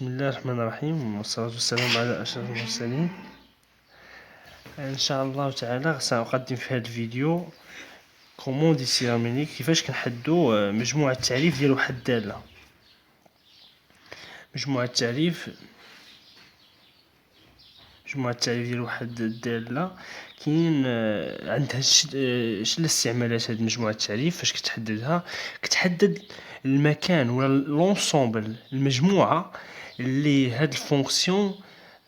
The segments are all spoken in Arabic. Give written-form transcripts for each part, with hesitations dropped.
بسم الله الرحمن الرحيم والصلاة والسلام على أشرف المرسلين. إن شاء الله تعالى سأقدم في هذا الفيديو كومون ديتيرميني كيفاش كنحدو مجموع التعريف ديال واحد الدالة. مجموع التعريف ديال واحد الدالة كاين عندها شنو الاستعمالات. هاد مجموعة التعريف فاش كتحددها كتحدد المكان ولا لونسومبل المجموعة اللي هاد الفونكسيون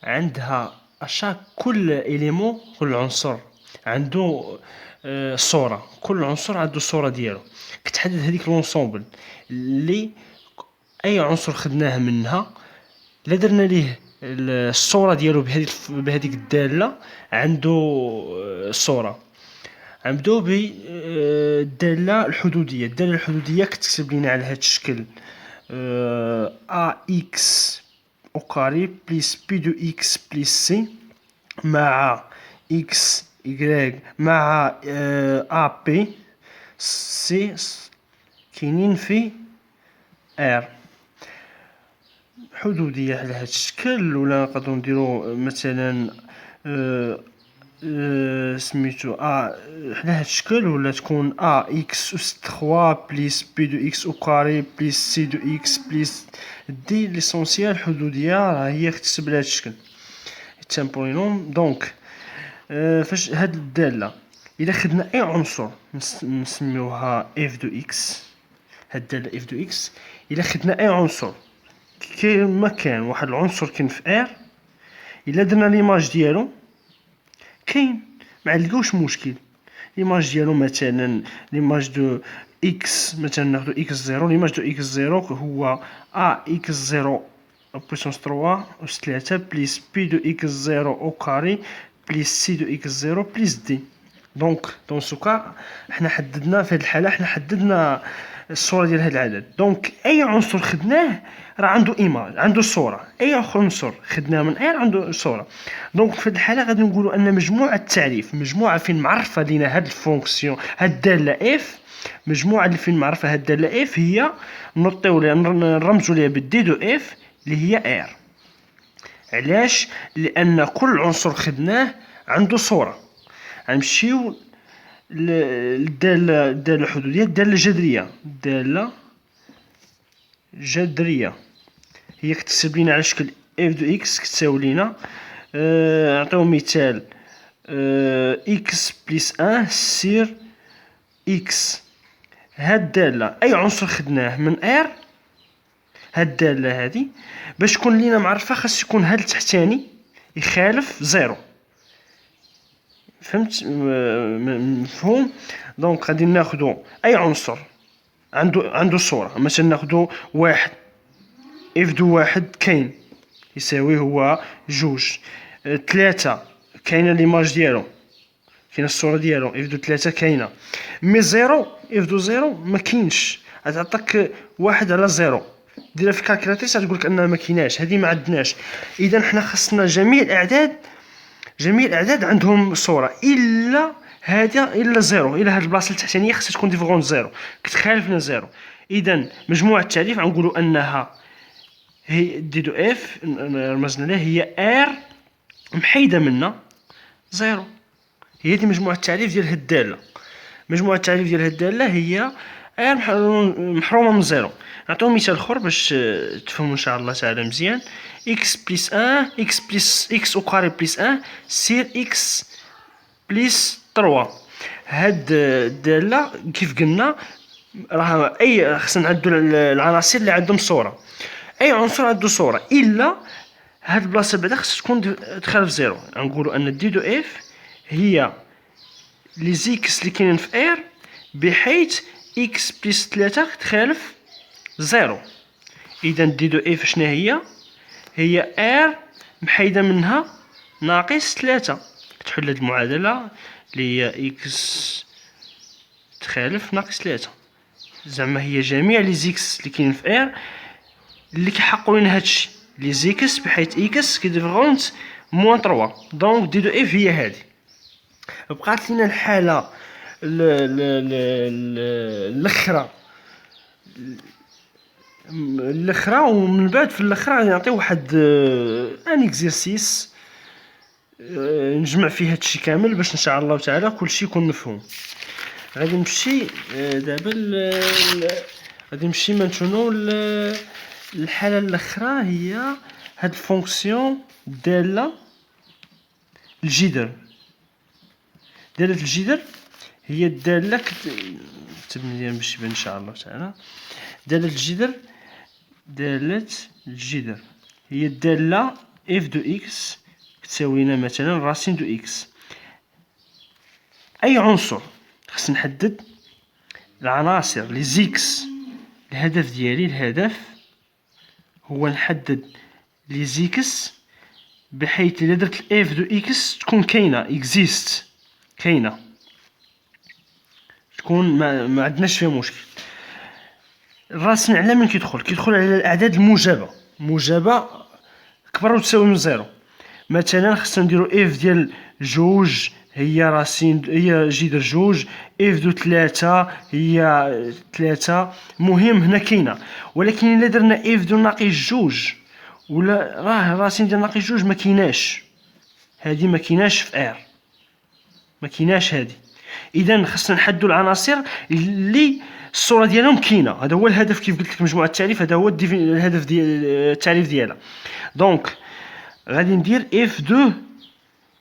عندها كل إليمون، كل عنصر عنده صورة، كل عنصر عنده صورة ديالو. كتحدد هذيك لونسومبل اللي أي عنصر خدناه منها لا درنا ليه الصورة ديالو بهذيك الدالة عنده صورة. غنبداو بالدالة الحدودية. الدالة الحدودية كتكتب لينا على هذا الشكل ax au carré plus p de x plus c مع x y مع ap c كاينين في r. حدودية على هذا الشكل، ولا نقدروا نديرو مثلا سميتو على هذا الشكل، ولا تكون اكس اس 3 بليس بي دو اكس او كاري بليس سي دو اكس بليس دي. ليسونسيال الحدودية راه هي كتكتب بهذا الشكل تمبولينوم. دونك فاش هاد الدالة الا خدنا اي عنصر نسميوها اف دو اكس. هاد الدالة اف دو اكس الا خدنا اي عنصر كيما كان واحد العنصر كاين في ار، الا درنا ليماج ديالو كاين، ما عندكوش مشكل. ليماج ديالو مثلا ليماج دو اكس، مثلا ناخدو اكس زيرو. ليماج دو اكس زيرو هو اكس زيرو بويسونس 3 أس 3 بليس بي دو اكس زيرو او كاري بليس سي دو اكس زيرو بليس دي. دونك دون سوكا حنا حددنا في هاد الحالة، حنا حددنا الصورة ديال هاد العدد. دونك اي عنصر خدناه راه عنده ايماج، عنده صورة. اي عنصر خدناه من ار عنده صورة. دونك في هاد الحالة غادي نقولوا ان مجموعة التعريف، مجموعة فين معرفة لينا هاد الفونكسيون، هاد الدالة اف، مجموعة اللي فين معرفة هاد الدالة اف هي نوطيو ليها نرمزو ليها بالدي دو اف اللي هي ار. علاش؟ لان كل عنصر خدناه عنده صورة. غنمشيو الدالة الحدودية. الدالة الجذرية، الدالة جذرية هي كتكتب لينا على شكل اف دو اكس كتساوي لينا نعطيو مثال اكس بليس ان سير اكس. هاد الدالة اي عنصر خدناه من ار، هاد الدالة هادي باش تكون لينا معرفة خاص يكون هاد التحتاني يخالف زيرو. فهمت؟ مفهوم؟ دونك غادي ناخدو اي عنصر عنده صورة. مثلا ناخدو واحد، اف دو واحد كاين يساوي هو جوج. تلاتة كاينة ليماج ديالو، كاينة الصورة ديالو اف دو تلاتة كاينة. مي زيرو، اف دو زيرو ما كاينش. غتعطيك واحد على زيرو، ديرها في الكالكولاتريس غتقولك انها ما كايناش، هذه ما عندناش. اذا حنا خصنا جميع الاعداد عندهم صورة الا هذا، الا زيرو، الا هاد البلاصه التحتانيه خصها تكون ديفغون زيرو، كتخالفنا زيرو. اذا مجموع التعريف غنقولوا انها هي دي دو اف رمزنا لها هي ار محيده منا زيرو. هي دي مجموع التعريف ديال هاد الداله. مجموع التعريف ديال هاد الداله هي ار محرومه من زيرو. نعطيو مثال اخر باش تفهموا ان شاء الله تعالى مزيان. اكس بليس 1 اكس بليس اكس او كاري بليس 1 سير اكس بليس 3. هاد الداله كيف قلنا راه اي خصنا نعدو العناصر اللي عندهم صوره. اي عنصر عنده صوره الا هاد البلاصه بعدا خصها تكون تخالف زيرو. نقولوا ان دي دو اف هي لي زيكس اللي كاينين في ار بحيث اكس بليس 3 تخالف زيرو. اذا دي دو اف شنو هي ار محيده منها ناقص 3. تحل هاد المعادله اللي هي اكس تخالف ناقص 3. زعما هي جميع لي زيكس اللي كاينين في ار اللي كيحققوا لنا هادشي، لي زيكس بحيث اكس كيديفغونت موان 3. دونك دي دو اف هي هادي. بقات لينا الحاله الاخرى الاخرى، ومن بعد في الاخرى نعطي واحد ان اكزرسيس نجمع فيه هادشي كامل باش ان شاء الله تعالى كلشي يكون مفهوم. غادي نمشي دابا غادي نمشي مانتونو الحاله الاخرى، هي هاد الفونكسيون داله الجذر. دالة الجذر هي الدالة نكتب مزيان باش يبان ان شاء الله تعالى. دالة الجذر، دالة الجذر هي الدالة اف دو اكس كتساوي لنا مثلا راسين دو اكس. اي عنصر خص نحدد العناصر لي زيكس. الهدف ديالي، الهدف هو نحدد لي زيكس بحيث الا درت الاف دو اكس تكون كاينه، اكزيست، كاينه، تكون ما عندناش فيها مشكل. الراسين على من كيدخل على الاعداد الموجبه، موجبه كبر وتساوي من زيرو. مثلا خصنا نديرو اف ديال جوج هي راسين، هي جذر جوج. اف دو ثلاثة هي ثلاثة. مهم هنا كاينه، ولكن الا درنا اف دو ناقص جوج ولا راه راسين ديال ناقص جوج ما كايناش، هذه ما كايناش في ار، ما كايناش هذه. اذا خصنا نحددوا العناصر اللي الصوره ديالهم كاينه. هذا هو الهدف، كيف قلت لك مجموعه التعريف، هذا هو الهدف ديال التعريف ديالها. دونك غادي ندير اف دو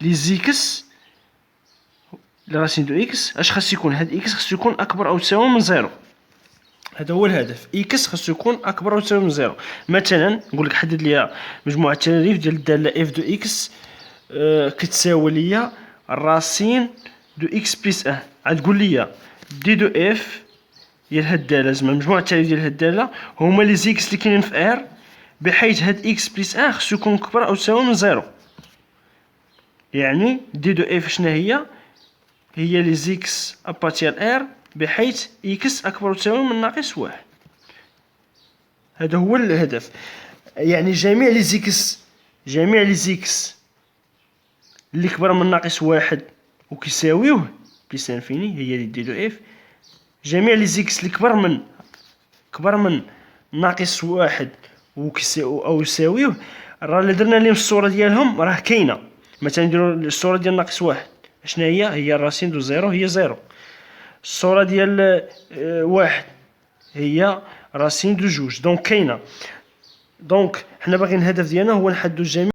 لي زيكس لراسين دو اكس. اش خاص يكون؟ هاد اكس خاص يكون اكبر او تساوي من زيرو. هذا هو الهدف، اكس خاص يكون اكبر او تساوي من زيرو. مثلا نقول لك حدد لي مجموعه التعريف ديال الداله اف دو اكس كتساوي ليا راسين دو اكس بلس ان. عاد تقول لي دي دو اف ديال هاد الداله، زعما مجموعه التعريف ديال هاد الداله هما لي زيكس اللي كاينين في ار، بحيث هاد اكس بلس ان خصو يكون كبر او تساوي من زيرو. يعني دي دو اف شنو هي؟ هي لي زيكس اباتيال ار بحيث اكس اكبر او تساوي من ناقص واحد. هذا هو الهدف. يعني جميع لي زيكس اللي كبر من ناقص واحد وكيساويوه بلس انفيني هي اللي دي دو اف. جميع لي زيكس اللي كبر من ناقص واحد وكيساوي او يساويوه، راه اللي درنا لهم الصوره ديالهم راه كاينه. مثلا نديرو الصوره ديال ناقص واحد شنو هي؟ هي الراسين دو زيرو هي زيرو. الصوره ديال واحد هي راسين دو جوج. دونك كاينه. دونك حنا باغيين الهدف ديالنا هو نحددو الجميع